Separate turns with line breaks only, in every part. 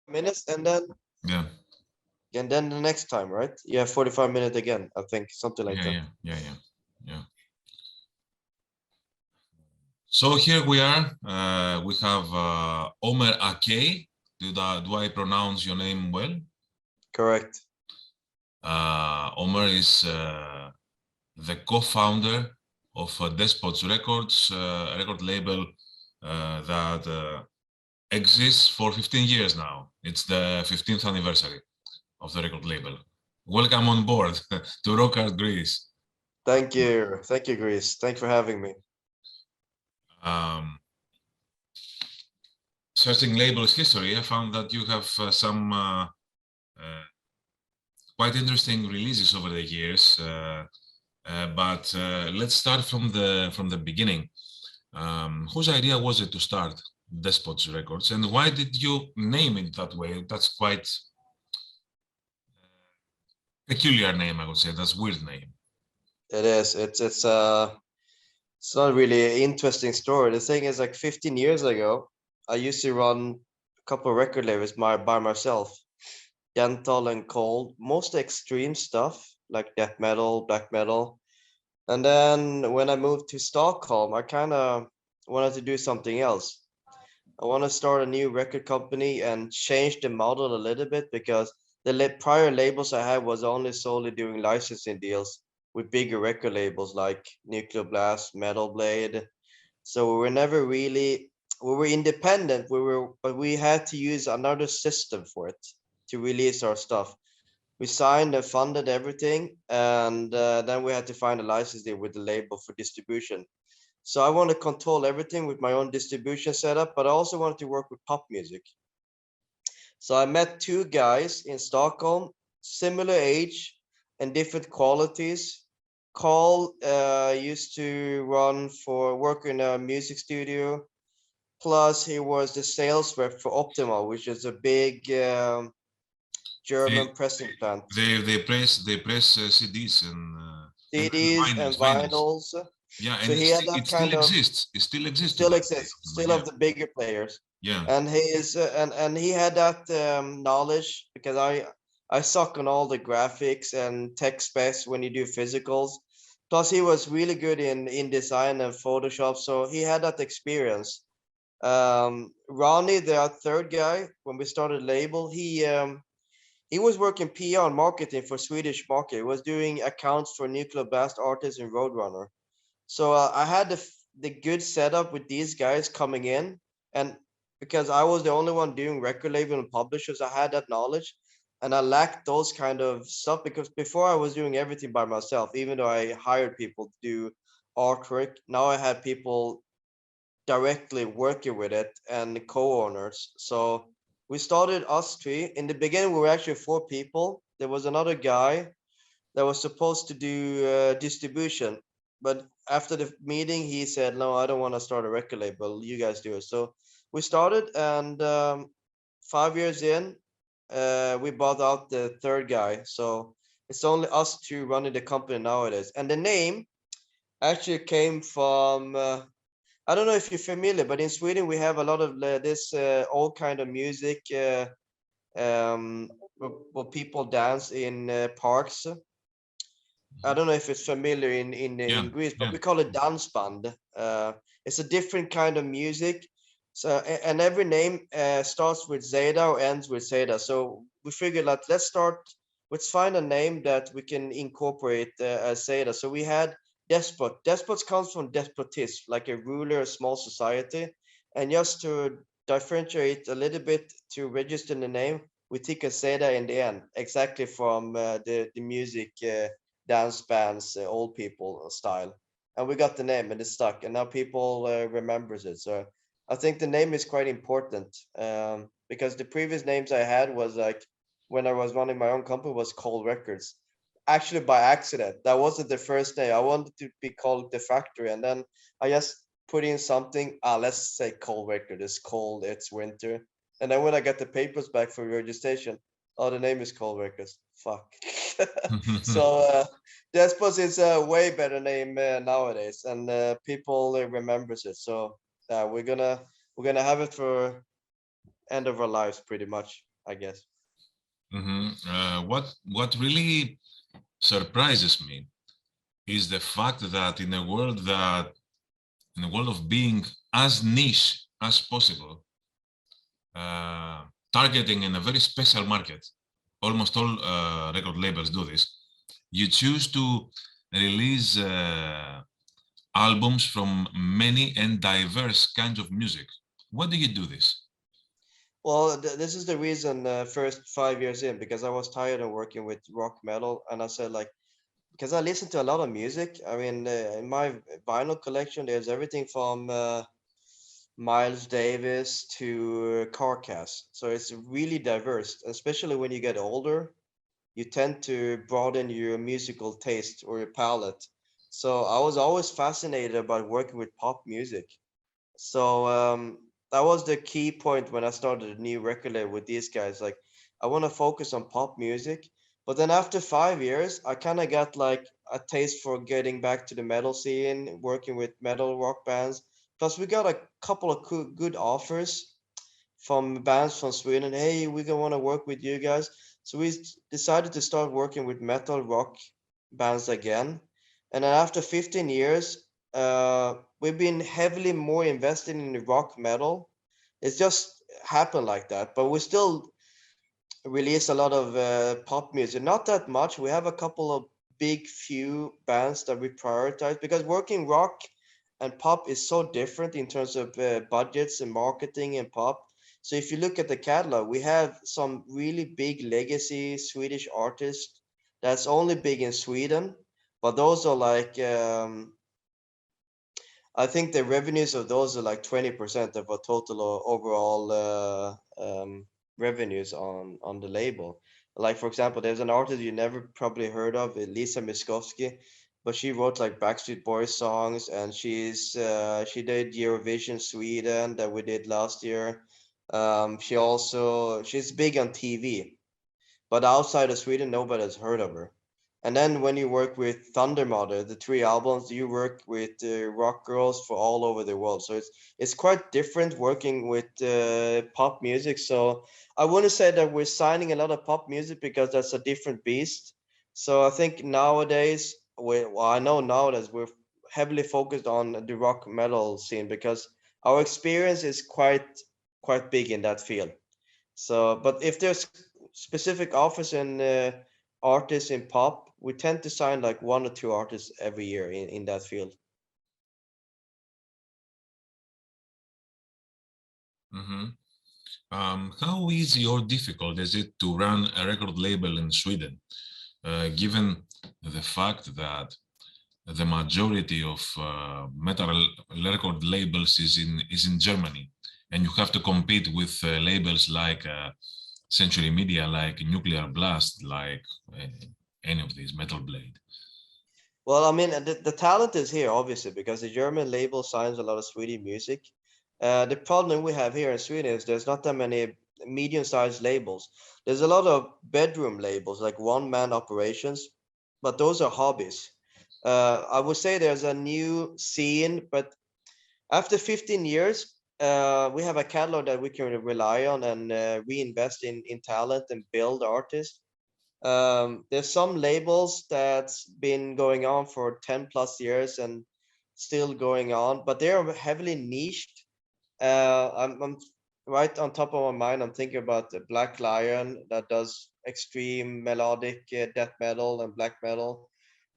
minutes, and then
Yeah,
the next time, right? Yeah, 45 minutes again, I think, something like
yeah,
that.
yeah, yeah, yeah, yeah. So here we are. We have Ömer Akay. Do I pronounce your name well?
Correct.
Ömer is the co-founder of Despotz Records, a record label that exists for 15 years now. It's the 15th anniversary of the record label. Welcome on board to Rock Art Greece.
Thank you. Thank you, Greece. Thanks for having me.
Um, Searching labels history, I found that you have some quite interesting releases over the years. But let's start from the beginning. Whose idea was it to start Despotz Records, and why did you name it that way? That's quite peculiar name, I would say. That's weird name.
It is. It's not really an interesting story. The thing is, like 15 years ago, I used to run a couple of record labels by myself. Dental and cold, most extreme stuff like death metal, black metal. And then when I moved to Stockholm, I kind of wanted to do something else. I want to start a new record company and change the model a little bit because the prior labels I had was only solely doing licensing deals with bigger record labels like Nuclear Blast, Metal Blade. So we were never really we were independent. But we had to use another system for it to release our stuff. We signed and funded everything, and then we had to find a license deal with the label for distribution. So I want to control everything with my own distribution setup, but I also wanted to work with pop music. So I met two guys in Stockholm, similar age and different qualities. Carl used to work in a music studio. Plus, he was the sales rep for Optimal, which is a big
They
German pressing plant.
they press CDs and
CDs and
vinyls.
vinyls.
Yeah, and
So he had
it
that
still
kind of
exists. It still exists
still
today.
exists,
But
still
yeah,
of the bigger players.
yeah,
And he had that knowledge because I suck on all the graphics and tech specs when you do physicals. Plus, he was really good in InDesign and Photoshop, so he had that experience. Ronnie, the third guy, when we started label, he was working PR and marketing for Swedish market. He was doing accounts for Nuclear Blast artists and Roadrunner. So I had the good setup with these guys coming in, and because I was the only one doing record label and publishers, I had that knowledge, and I lacked those kind of stuff because before I was doing everything by myself, even though I hired people to do artwork. Now I had people directly working with it and co-owners. So we started us three. In the beginning, we were actually four people. There was another guy that was supposed to do distribution, but after the meeting, he said, "No, I don't want to start a record label. You guys do it." So we started, and 5 years in, we bought out the third guy. So it's only us two running the company nowadays. And the name actually came from I don't know if you're familiar, but in Sweden we have a lot of this old kind of music where people dance in parks. I don't know if it's familiar
yeah,
in Greece, but
yeah.
we call it dansband. It's a different kind of music. So and every name starts with Zeta or ends with Zeta. So we figured like let's find a name that we can incorporate as Zeta. So we had despot. Despots comes from despotism, like a ruler, a small society. And just to differentiate a little bit to register the name, we take a Zeta in the end, exactly from the music. Dance bands, old people style, and we got the name and it stuck, and now people remembers it. So I think the name is quite important because the previous names I had was like when I was running my own company was Cold Records. Actually, by accident, that wasn't the first name. I wanted to be called the Factory, and then I just put in something. Let's say Cold Record. It's cold. It's winter. And then when I got the papers back for registration, oh, the name is Cold Records. Fuck. So Despos is a way better name nowadays, and people remembers it. So we're gonna have it for end of our lives, pretty much. I guess.
What really surprises me is the fact that in a world of being as niche as possible, targeting in a very special market, almost all record labels do this. You choose to release albums from many and diverse kinds of music. Why do you do this?
Well, this is the reason first 5 years in, because I was tired of working with rock metal, and I said like, because I listen to a lot of music. I mean, in my vinyl collection, there's everything from Miles Davis to Carcass, so it's really diverse. Especially when you get older, you tend to broaden your musical taste or your palette. So I was always fascinated about working with pop music. So that was the key point when I started a new record label with these guys. Like, I want to focus on pop music. But then after 5 years, I kind of got like a taste for getting back to the metal scene, working with metal rock bands. Plus, we got a couple of good offers from bands from Sweden. Hey, we gonna want to work with you guys. So we decided to start working with metal rock bands again. And then after 15 years, we've been heavily more invested in the rock metal. It's just happened like that. But we still release a lot of pop music. Not that much. We have a couple of big few bands that we prioritize, because working rock and pop is so different in terms of budgets and marketing and pop. So if you look at the catalog, we have some really big legacy Swedish artists that's only big in Sweden, but those are like I think the revenues of those are like 20% of our total overall revenues on the label. Like for example, there's an artist you never probably heard of, Lisa Miskovsky, but she wrote like Backstreet Boys songs, and she did Eurovision Sweden that we did last year. She's big on TV, but outside of Sweden, nobody has heard of her. And then when you work with Thunder Mother, the three albums, you work with rock girls for all over the world. So it's quite different working with pop music. So I wouldn't say that we're signing a lot of pop music, because that's a different beast. So I think nowadays, I know nowadays we're heavily focused on the rock metal scene, because our experience is quite big in that field. So, but if there's specific offers and artists in pop, we tend to sign like one or two artists every year in that field.
Mhm. How easy or difficult is it to run a record label in Sweden, given the fact that the majority of metal record labels is in Germany, and you have to compete with labels like Century Media, like Nuclear Blast, like any of these Metal Blade?
Well, I mean, the talent is here, obviously, because the German label signs a lot of Swedish music. The problem we have here in Sweden is there's not that many medium-sized labels. There's a lot of bedroom labels, like one-man operations, but those are hobbies. I would say there's a new scene, but after 15 years, we have a catalog that we can rely on and reinvest in talent and build artists. There's some labels that's been going on for 10 plus years and still going on, but they're heavily niched. I'm right on top of my mind. I'm thinking about the Black Lion that does extreme melodic death metal and black metal.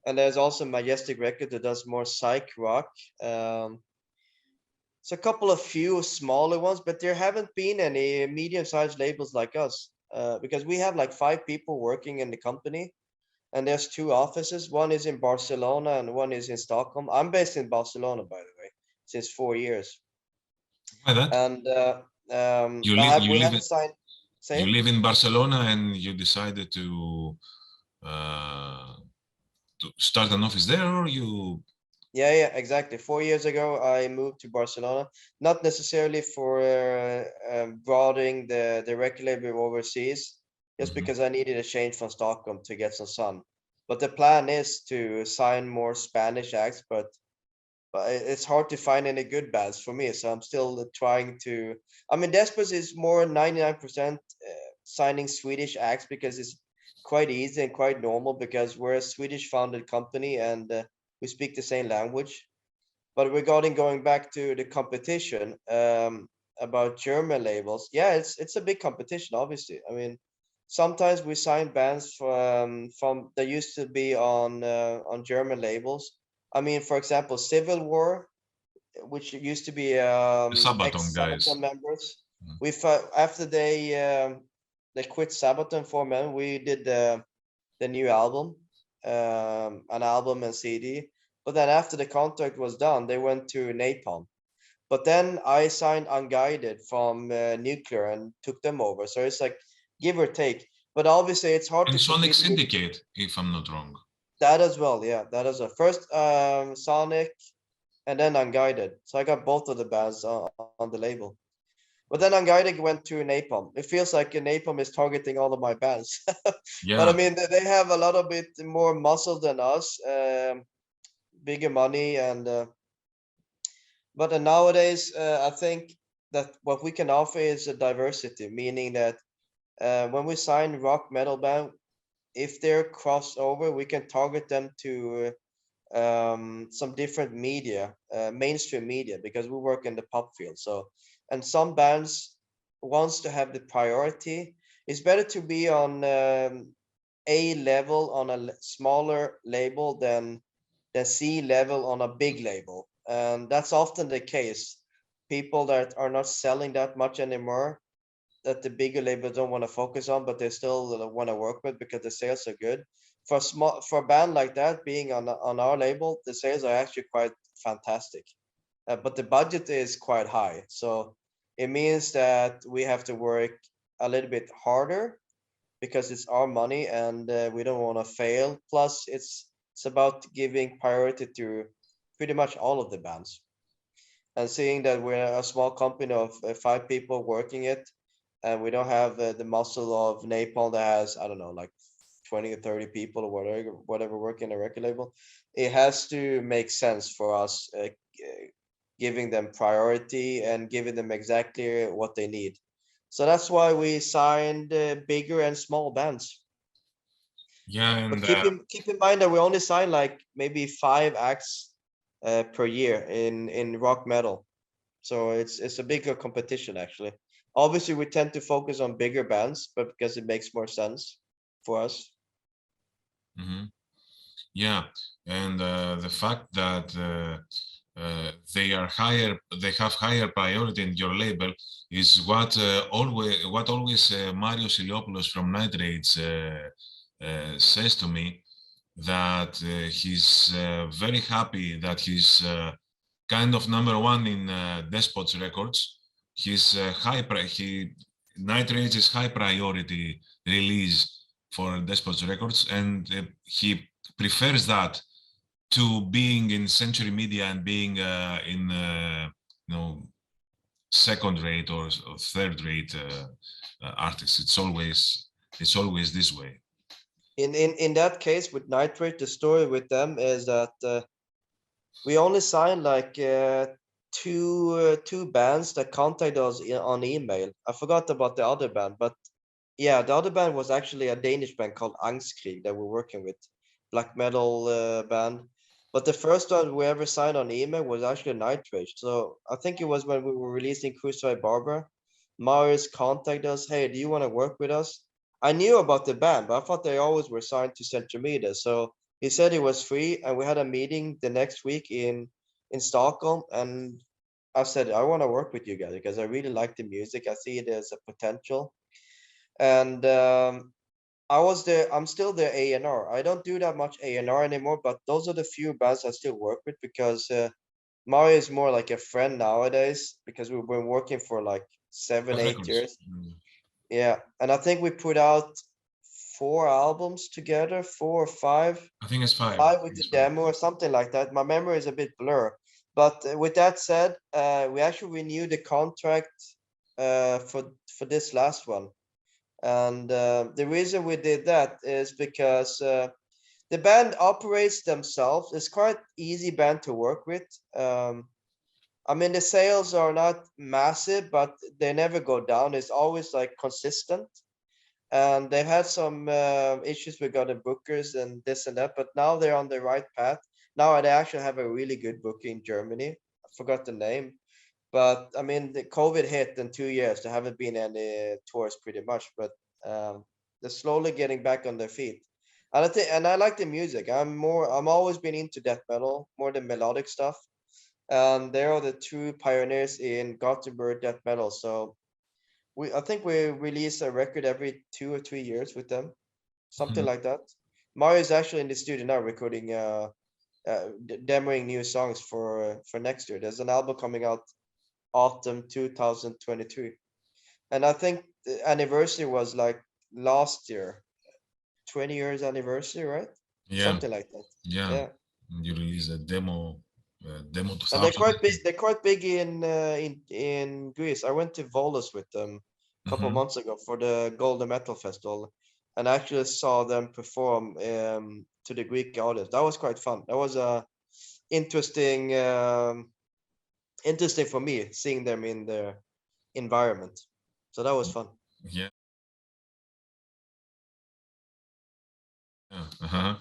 And there's also Majestic Record that does more psych rock. Um, it's a couple of few smaller ones, but there haven't been any medium-sized labels like us, because we have like 5 people working in the company, and there's 2 offices. One is in Barcelona and one is in Stockholm. I'm based in Barcelona, by the way, since 4 years,
Why that?
and
You live you
we
live
haven't signed.
you
Say?
live in Barcelona and you decided uh, to start an office there, or you?
Yeah, yeah, exactly. 4 years ago, I moved to Barcelona, not necessarily for broadening the record label overseas, just
Mhm.
because I needed a change from Stockholm to get some sun. But the plan is to sign more Spanish acts, but it's hard to find any good bands for me. So I'm still trying to. I mean, Despotz is more 99% signing Swedish acts because it's quite easy and quite normal because we're a Swedish founded company and we speak the same language. But regarding going back to the competition, about German labels, yeah, it's a big competition, obviously. I mean, sometimes we sign bands from that used to be on German labels. I mean, for example, Civil War, which used to be
The Sabaton
ex-Sabaton
guys.
members.
Mm.
After they quit Sabaton for men, we did the new album, an album and CD. But then after the contract was done, they went to Napalm. But then I signed Unguided from Nuclear and took them over. So it's like give or take. But obviously, it's hard
And
to
Sonic
compete with
Syndicate, if I'm not wrong.
that as well. Yeah, that as well. First, Sonic, and then Unguided. So I got both of the bands on the label. But then Unguided went to Napalm. It feels like Napalm is targeting all of my bands. But I
Yeah,
mean, they have a lot of bit more muscle than us, bigger money, and but nowadays, I think that what we can offer is a diversity, meaning that when we sign rock metal band, if they're crossover, we can target them to some different media, mainstream media, because we work in the pop field. So, and some bands wants to have the priority. It's better to be on A level on a smaller label than the C level on a big label. And that's often the case. People that are not selling that much anymore, that the bigger labels don't want to focus on, but they still want to work with because the sales are good. For a band like that being on our label, the sales are actually quite fantastic. But the budget is quite high, so it means that we have to work a little bit harder because it's our money and we don't want to fail. Plus, it's about giving priority to pretty much all of the bands. And seeing that we're a small company of 5 people working it, and we don't have the muscle of Napalm that has, I don't know, like 20 or 30 people or whatever working a record label, it has to make sense for us, giving them priority and giving them exactly what they need. So that's why we signed bigger and small bands.
yeah,
But
and
keep in mind that we only sign like maybe 5 acts per year in rock metal. So it's a bigger competition actually. Obviously, we tend to focus on bigger bands, but because it makes more sense for us.
mhm. Yeah, and the fact that they have higher priority in your label is what always Mario Siliopoulos from Nightrage says to me, that he's very happy that he's kind of number one in Despotz Records. His Nightrage is high priority release for Despotz Records, and he prefers that to being in Century Media and being in you know, second rate or third rate artists. It's always this way.
In that case with Nitrate, the story with them is that we only signed like two bands that contacted us on email. I forgot about the other band, but yeah, the other band was actually a Danish band called Angstkrig that we're working with, black metal band. But the first one we ever signed on email was actually Nightrage. So I think it was when we were releasing Crucify Barber. Marius contacted us, hey, do you want to work with us? I knew about the band, but I thought they always were signed to Centromedia. So he said he was free, and we had a meeting the next week in Stockholm. And I said, I want to work with you guys because I really like the music. I see it as a potential. And I'm still the A&R. I don't do that much A&R anymore, but those are the few bands I still work with because Mario is more like a friend nowadays because we've been working for like seven,
What
eight
records?
years. Yeah, and I think we put out 4 albums together, 4 or 5,
I think it's five. I
five with
think
the
it's five.
demo or something like that. My memory is a bit blur. But with that said, we actually renewed the contract for this last one. And the reason we did that is because the band operates themselves. It's quite easy band to work with. I mean, the sales are not massive, but they never go down. It's always like consistent. and they've had some issues regarding bookers and this and that, but now they're on the right path. Now they actually have a really good booker in Germany. I forgot the name, but I mean, the COVID hit in 2 years. There haven't been any tours pretty much, but they're slowly getting back on their feet. And I think, and I like the music. I'm always been into death metal more than melodic stuff. And they are the true pioneers in Gothenburg death metal. So I think we release a record every 2 or 3 years with them, something
Mhm.
like that. Mario is actually in the studio now recording, demoing new songs for next year. There's an album coming out autumn 2023, and I think the anniversary was like last year, 20 years anniversary, right?
Yeah,
Something like that.
yeah.
Yeah,
You release a demo
and they're
2000.
quite big. They're quite big in Greece. I went to Volos with them a couple
Hmm.
months ago for the Golden Metal Festival, and I actually saw them perform to the Greek audience. That was quite fun. That was interesting, interesting for me seeing them in their environment. So that was fun.
Yeah. Yeah. Uh-huh.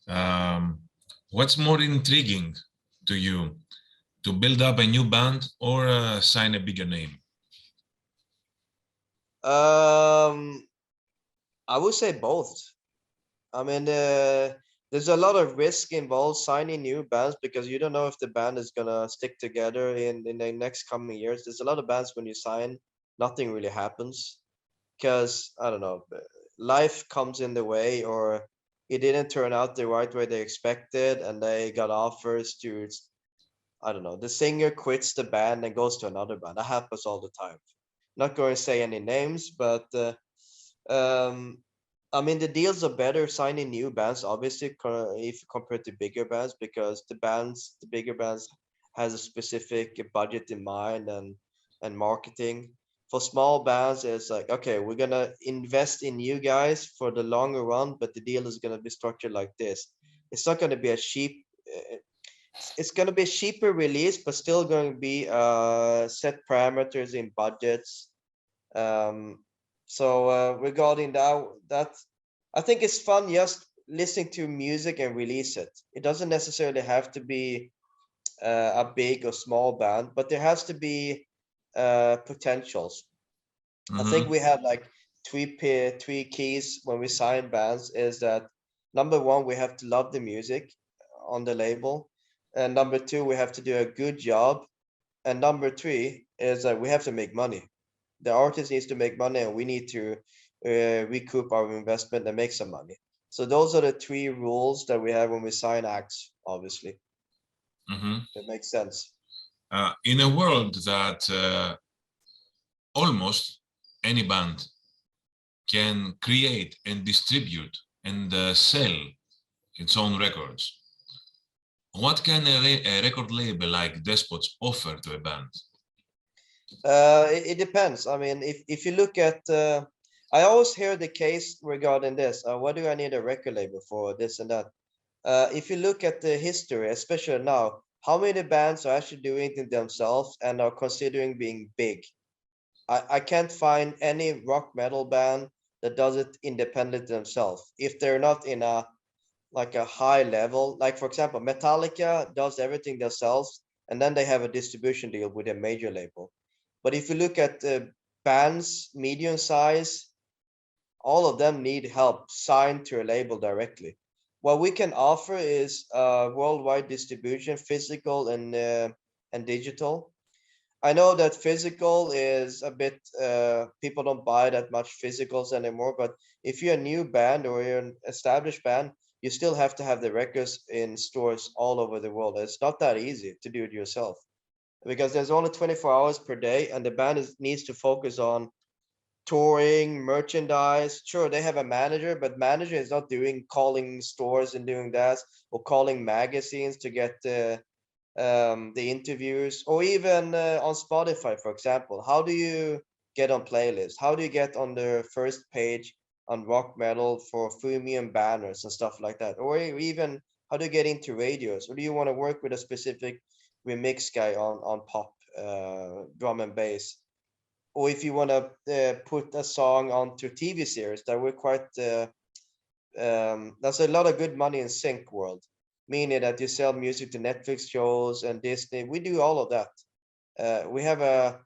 Um, what's more intriguing to you, to build up a new band or sign a bigger name?
Um, I would say both. I mean, there's a lot of risk involved signing new bands because you don't know if the band is gonna stick together in the next coming years. There's a lot of bands when you sign, nothing really happens because I don't know, life comes in the way or it didn't turn out the right way they expected, and they got offers to, I don't know, the singer quits the band and goes to another band. That happens all the time. Not going to say any names, but um, I mean, the deals are better signing new bands, obviously, if compared to bigger bands, because the bigger bands, has a specific budget in mind and marketing. For small bands, it's like, okay, we're gonna invest in you guys for the longer run, but the deal is gonna be structured like this. It's not gonna be a cheap. It's gonna be a cheaper release, but still going to be set parameters in budgets. Regarding that, I think it's fun just listening to music and release it. It doesn't necessarily have to be a big or small band, but there has to be potentials. I think
Hmm.
we have like three keys when we sign bands. Is that number one, we have to love the music on the label, and number two, we have to do a good job, and number three is that we have to make money. The artist needs to make money, and we need to recoup our investment and make some money. So those are the three rules that we have when we sign acts. Obviously,
Hmm.
that makes sense.
In a world that almost any band can create and distribute and sell its own records, what can a record label like Despots offer to a band?
It depends. I mean, if you look at, I always hear the case regarding this. What do I need a record label for this and that? If you look at the history, especially now, how many bands are actually doing it themselves and are considering being big? I can't find any rock metal band that does it independently themselves. If they're not in a like a high level, like for example, Metallica does everything themselves, and then they have a distribution deal with a major label. But if you look at the bands, medium size, all of them need help signed to a label directly. What we can offer is worldwide distribution, physical and digital. I know that physical is a bit people don't buy that much physicals anymore, but if you're a new band or you're an established band, you still have to have the records in stores all over the world. It's not that easy to do it yourself because there's only 24 hours per day, and the band needs to focus on touring, merchandise. Sure, they have a manager, but manager is not doing calling stores and doing that, or calling magazines to get the interviews, or even on Spotify, for example. How do you get on playlists? How do you get on the first page on rock metal for freemium banners and stuff like that? Or even how do you get into radios? Or do you want to work with a specific remix guy on pop, drum and bass? or if you want to put a song onto TV series, that we're quite there's a lot of good money in sync world, meaning that you sell music to Netflix shows and Disney. We do all of that. We have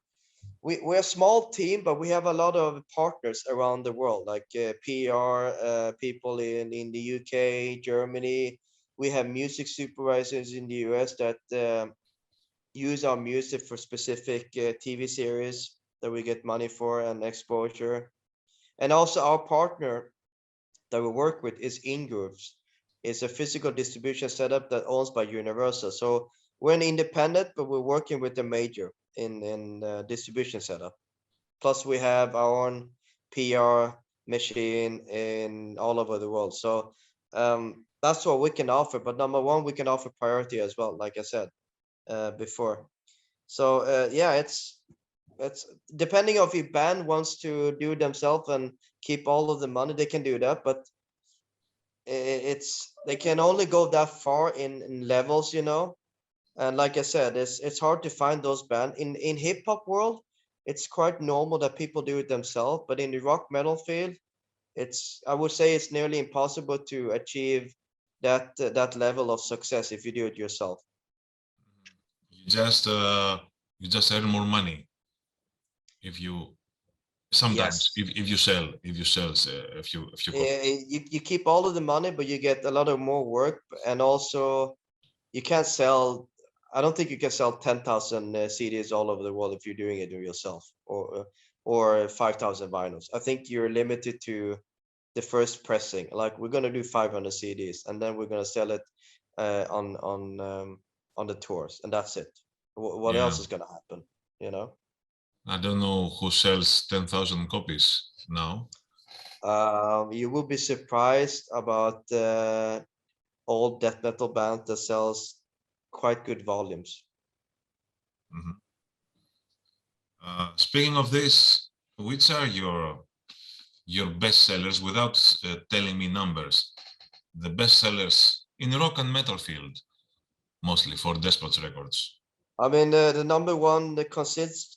we're a small team, but we have a lot of partners around the world, like PR people in the UK, Germany. We have music supervisors in the US that use our music for specific TV series that we get money for and exposure. And also our partner that we work with is Ingrooves. It's a physical distribution setup that owns by Universal. So we're an independent, but we're working with the major in distribution setup. Plus we have our own PR machine in all over the world. So that's what we can offer. But number one, we can offer priority as well, like I said before. So yeah, it's depending if a band wants to do it themselves and keep all of the money, they can do that. But it's they can only go that far in levels, you know. And like I said, it's hard to find those bands in hip hop world. It's quite normal that people do it themselves, but in the rock metal field, it's I would say it's nearly impossible to achieve that level of success if you do it yourself.
You just earn more money if you sometimes
Yes.
if you sell a few copies.
You keep all of the money, but you get a lot of more work, and also you can't sell. I don't think you can sell 10,000 CDs all over the world if you're doing it yourself, or 5,000 vinyls. I think you're limited to the first pressing. Like we're gonna do 500 CDs, and then we're gonna sell it on the tours, and that's it. What
Yeah,
else is gonna happen? You know.
I don't know who sells 10,000 copies now.
You will be surprised about old death metal band that sells quite good volumes.
Mhm. Speaking of this, which are your best sellers without telling me numbers? The best sellers in rock and metal field, mostly for Despotz Records.
I mean, the number one, the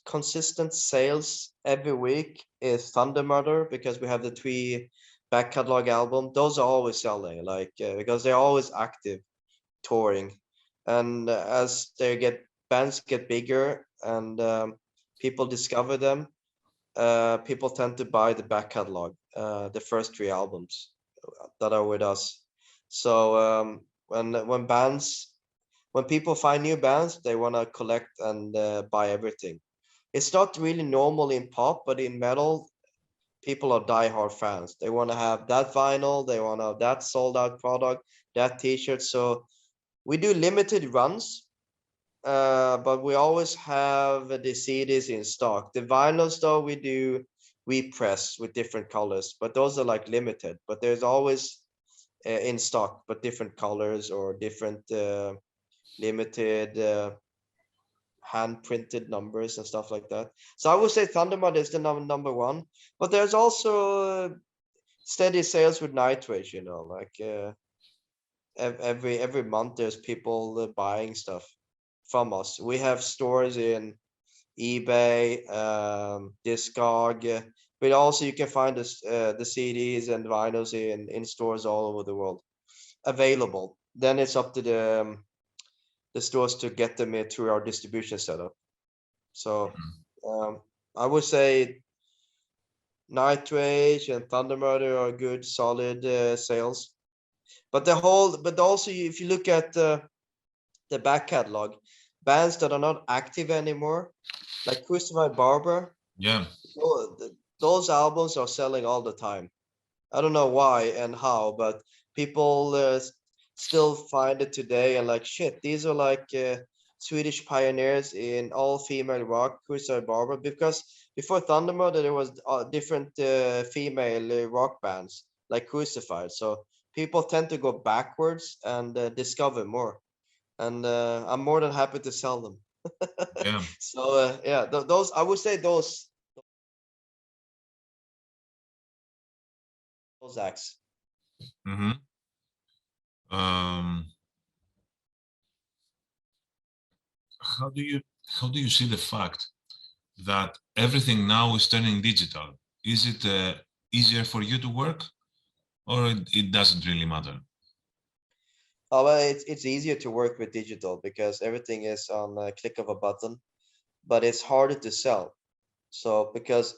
consistent sales every week is Thunder Murder, because we have the three back catalog album. Those are always selling, like because they're always active touring, and as they get bands get bigger and people discover them, people tend to buy the back catalog, the first three albums that are with us. So when people find new bands, they want to collect and buy everything. It's not really normal in pop, but in metal, people are diehard fans. They want to have that vinyl, they want to have that sold out product, that T-shirt. So we do limited runs, but we always have the CDs in stock. The vinyls, though, we press with different colors, but those are like limited. But there's always in stock, but different colors or different limited hand printed numbers and stuff like that. So I would say Thunderbird is the number one, but there's also steady sales with Nightrage. You know, like every month there's people buying stuff from us. We have stores in eBay, Discog, but also you can find the CDs and vinyls in stores all over the world available. Then it's up to the stores to get them in through our distribution setup. So um, I would say Nightrage and Thunder Murder are good, solid sales. But but also if you look at the back catalog, bands that are not active anymore, like Crucified Barber,
Yeah,
those albums are selling all the time. I don't know why and how, but people still find it today and like shit. These are like Swedish pioneers in all female rock, Crucified Barber. Because before Thundermother, there was different female rock bands like Crucified. So people tend to go backwards and discover more. And I'm more than happy to sell them.
yeah.
So yeah, those I would say those acts.
Hmm. Um, how do you how do you see the fact that everything now is turning digital. Is it easier for you to work, or it doesn't really matter?
Oh, well, it's easier to work with digital because everything is on a click of a button, but it's harder to sell. So because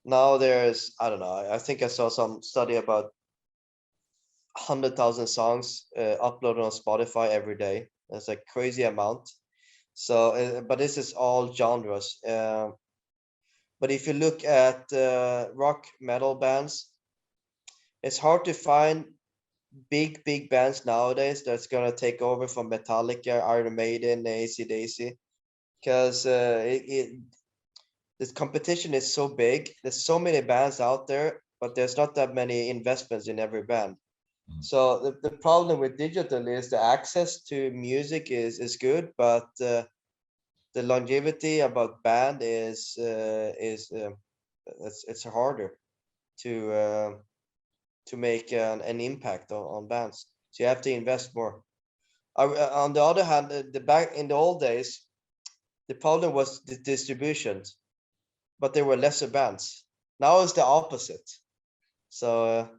now there's, I don't know, I think I saw some study about 100,000 songs uploaded on Spotify every day. That's a crazy amount. So, but this is all genres. But if you look at rock metal bands, it's hard to find big bands nowadays that's gonna take over from Metallica, Iron Maiden, AC/DC, because this competition is so big. There's so many bands out there, but there's not that many investments in every band.
Mm.
So the problem with digital is the access to music is good, but the longevity about band is it's harder to make an impact on bands. So you have to invest more. On the other hand, the back in the old days, the problem was the distributions, but there were lesser bands. Now it's the opposite. So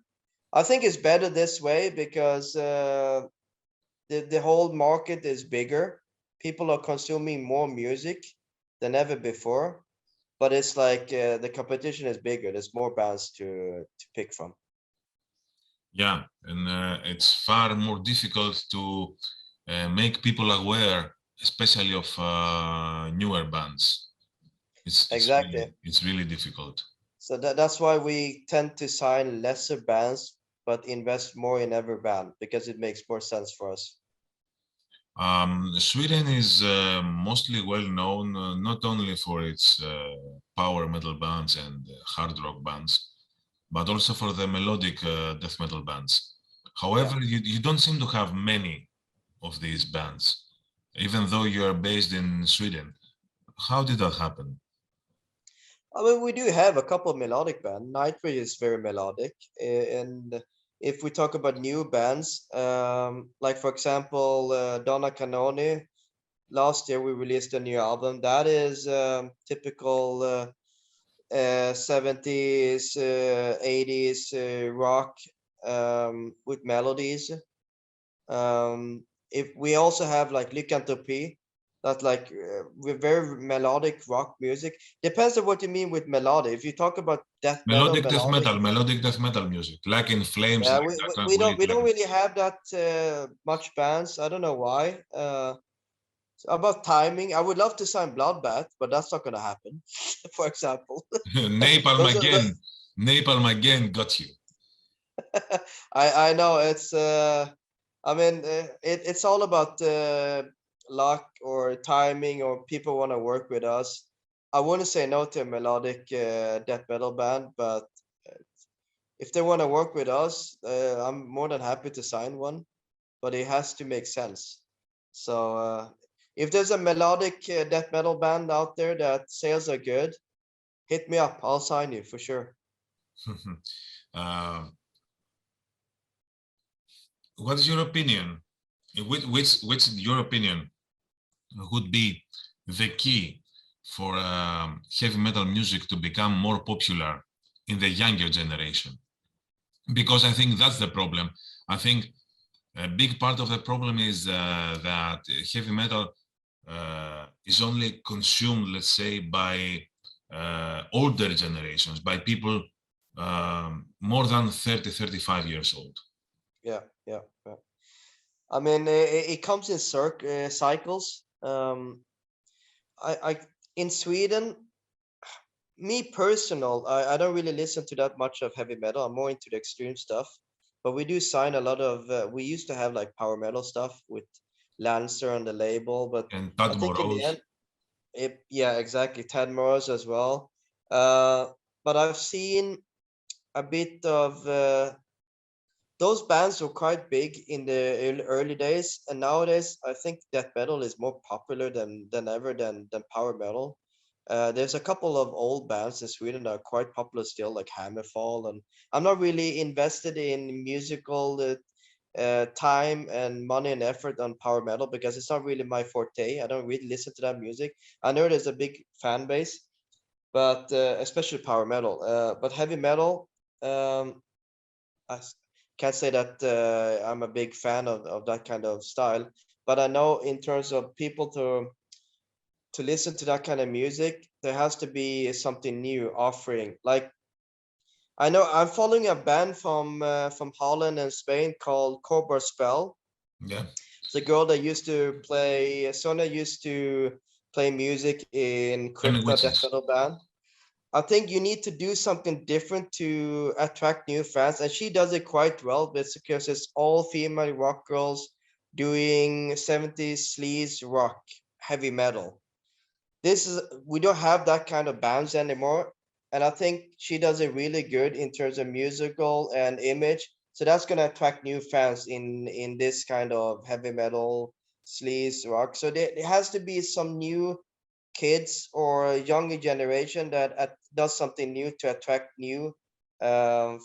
I think it's better this way because the whole market is bigger. People are consuming more music than ever before, but it's like the competition is bigger. There's more bands to pick from.
Yeah, and it's far more difficult to make people aware, especially of newer bands.
Exactly.
It's really difficult.
So that's why we tend to sign lesser bands, but invest more in every band because it makes more sense for us.
Sweden is mostly well known not only for its power metal bands and hard rock bands, but also for the melodic death metal bands.
Yeah.
However, you don't seem to have many of these bands, even though you are based in Sweden. How did that happen?
I mean, we do have a couple of melodic bands. Nightrage is very melodic, and if we talk about new bands, like for example, Donna Canoni, last year we released a new album. That is typical 70s, 80s rock with melodies. If we also have like lycanthropy, that's like with very melodic rock music. Depends on what you mean with melodic. If you talk about death metal, melodic,
Melodic death metal music, like In Flames,
yeah,
like Dark
we don't
Wait,
we
like
don't really have that much bands. I don't know why. About timing, I would love to sign Bloodbath, but that's not gonna happen. For example,
Napalm
those are
again. Napalm again got you.
I know it's I mean it's all about luck or timing or people want to work with us. I wouldn't say no to a melodic death metal band, but if they want to work with us, I'm more than happy to sign one, but it has to make sense. So if there's a melodic death metal band out there that sales are good, hit me up. I'll sign you for sure.
uh, what is your opinion? Which your opinion would be the key for heavy metal music to become more popular in the younger generation? Because I think that's the problem. I think a big part of the problem is that heavy metal is only consumed, let's say, by older generations, by people more than 30, 35 years old.
Yeah, yeah, yeah. I mean, it comes in cycles. I in Sweden, me personal, I don't really listen to that much of heavy metal. I'm more into the extreme stuff. But we do sign a lot of. We used to have like power metal stuff with Lancer on the label, but
And
I
Tad
think in the
Morose.
end, yeah, exactly, Ted Morris as well. But I've seen a bit of those bands were quite big in the early days, and nowadays I think death metal is more popular than ever than power metal. There's a couple of old bands in Sweden that are quite popular still, like Hammerfall, and I'm not really invested in musical time and money and effort on power metal because it's not really my forte. I don't really listen to that music. I know there's a big fan base, but especially power metal. But heavy metal, I can't say that I'm a big fan of that kind of style. But I know in terms of people to listen to that kind of music, there has to be something new offering. Like I know I'm following a band from Holland and Spain called Cobra Spell.
Yeah.
It's a girl that used to play. Sonia used to play music in
Burning
Crypta death
Witches.
metal band. I think you need to do something different to attract new fans, and she does it quite well. But it's because it's all female rock girls doing 70s sleaze rock, heavy metal. This is we don't have that kind of bands anymore, and I think she does it really good in terms of musical and image. So that's gonna attract new fans in this kind of heavy metal sleaze rock. So there has to be some new kids or younger generation that does something new to attract new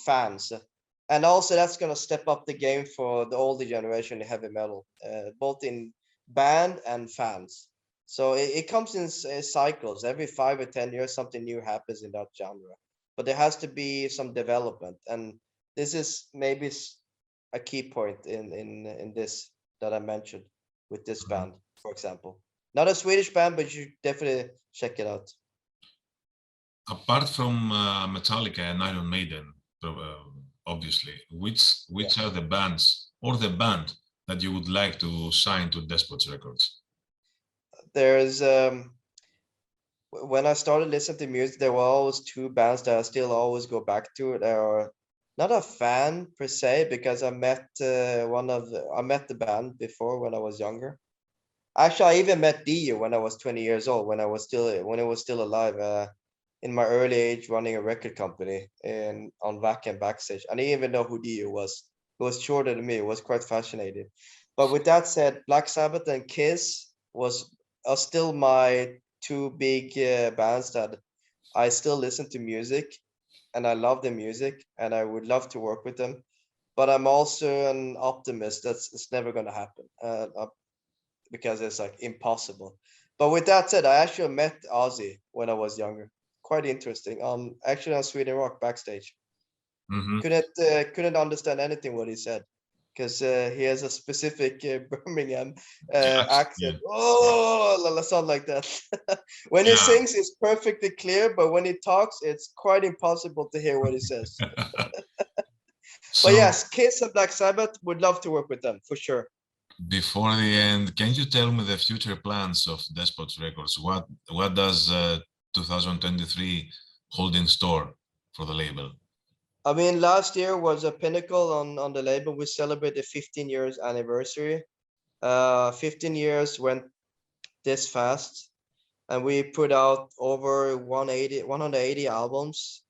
fans. And also that's going to step up the game for the older generation in heavy metal, both in band and fans. So it comes in cycles. Every 5 or 10 years something new happens in that genre, but there has to be some development, and this is maybe a key point in this that I mentioned with this
Mhm.
band, for example. Not a Swedish band, but you should definitely check it out.
Apart from Metallica and Iron Maiden, obviously,
Yeah.
which are the bands or the band that you would like to sign to Despotz Records?
There's when I started listening to music, there were always two bands that I still always go back to. They are not a fan per se because I met I met the band before when I was younger. Actually, I even met Dio when I was 20 years old, when it was still alive, in my early age, running a record company in on Vac and Backstage. I didn't even know who Dio was. He was shorter than me. It was quite fascinating. But with that said, Black Sabbath and Kiss are still my two big bands that I still listen to music, and I love the music, and I would love to work with them. But I'm also an optimist. It's never going to happen. Because it's like impossible. But with that said, I actually met Ozzy when I was younger. Quite interesting. Actually on Sweden Rock backstage.
Mm-hmm.
Couldn't understand anything what he said because he has a specific Birmingham
Yeah.
accent. Oh, sound like that. When he
Yeah.
sings, it's perfectly clear, but when he talks, it's quite impossible to hear what he says. But
So
yes, Kiss and Black Sabbath would love to work with them for sure.
before the end, can you tell me the future plans of Despotz Records? What does 2023 hold in store for the label?
I mean, last year was a pinnacle on the label. We celebrated 15 years anniversary. 15 years went this fast, and we put out over 180 albums,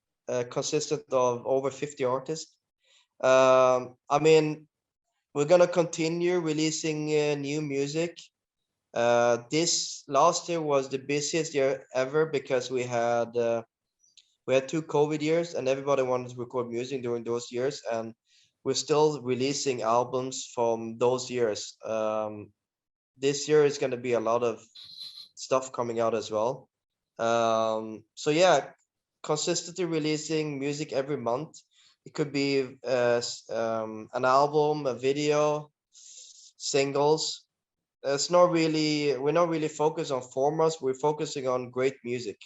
consistent of over 50 artists. I mean, we're gonna continue releasing new music. This last year was the busiest year ever because we had 2 COVID years, and everybody wanted to record music during those years, and we're still releasing albums from those years. This year is going to be a lot of stuff coming out as well. So yeah, consistently releasing music every month. It could be an album, a video, singles. We're not really focused on formats. We're focusing on great music.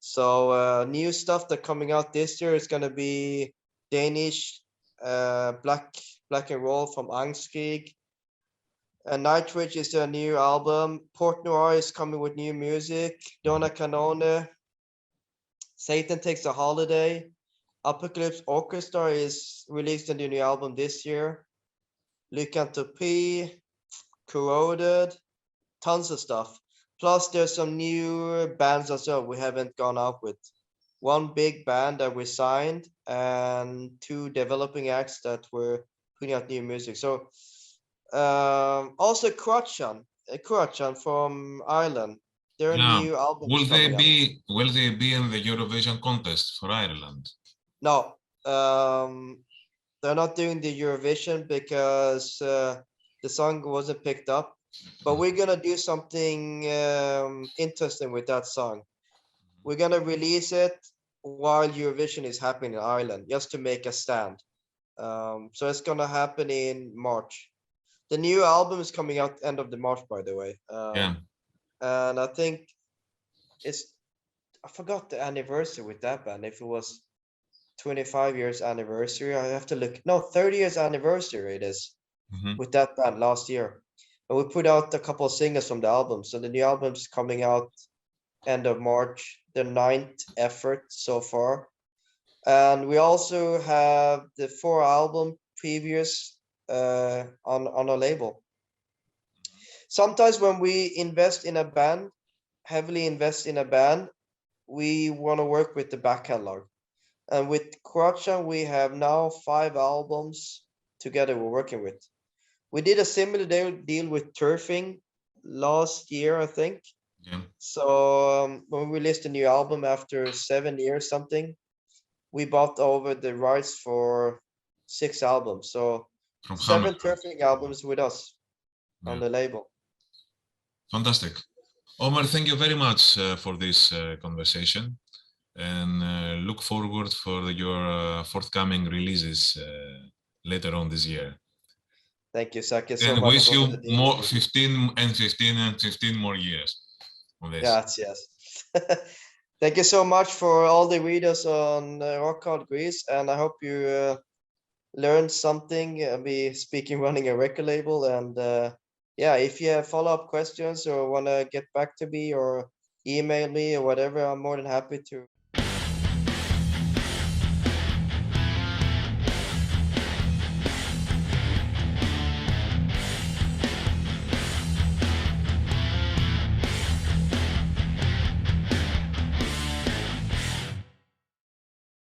So new stuff that coming out this year is gonna be Danish black and roll from Angskrig. Nightrage is their new album. Port Noir is coming with new music. Donna Canone. Satan Takes a Holiday. Apocalypse Orchestra is released a new album this year. Lycanthropy, Corroded, tons of stuff. Plus, there's some new bands as well we haven't gone out with. One big band that we signed, and two developing acts that were putting out new music. So also Croatian from Ireland. Their
Yeah.
new album is coming out.
Will they be in the Eurovision contest for Ireland?
No, they're not doing the Eurovision because the song wasn't picked up. But we're gonna do something interesting with that song. we're gonna release it while Eurovision is happening in Ireland, just to make a stand. So it's gonna happen in March. The new album is coming out end of the March, by the way.
Yeah.
And I think I forgot the anniversary with that band. If it was 25 years anniversary, I have to look. No, 30 years anniversary it is
Mhm.
with that band last year. And we put out a couple of singles from the album. So the new album's coming out end of March, the 9th effort so far. And we also have the 4 album previous on a label. Sometimes when we invest in a band, heavily invest in a band, we want to work with the back catalog. And with Croatia, we have now 5 albums together we're working with. We did a similar deal with Turfing last year, I think.
Yeah.
So when we released a new album after 7 years something, we bought over the rights for 6 albums. So
From
7
Hammersmith.
Turfing albums with us on
Yeah.
the label.
Fantastic. Omer, thank you very much for this conversation, and look forward for your forthcoming releases later on this year.
Thank you, Sakis, so
And
much
wish
for
you
dealing
more
with.
15 and 15 and 15 more years on this.
Yes. Thank you so much for all the videos on Rock Hard Greece, and I hope you learned something. Be speaking, running a record label, and yeah, if you have follow-up questions or want to get back to me or email me or whatever, I'm more than happy to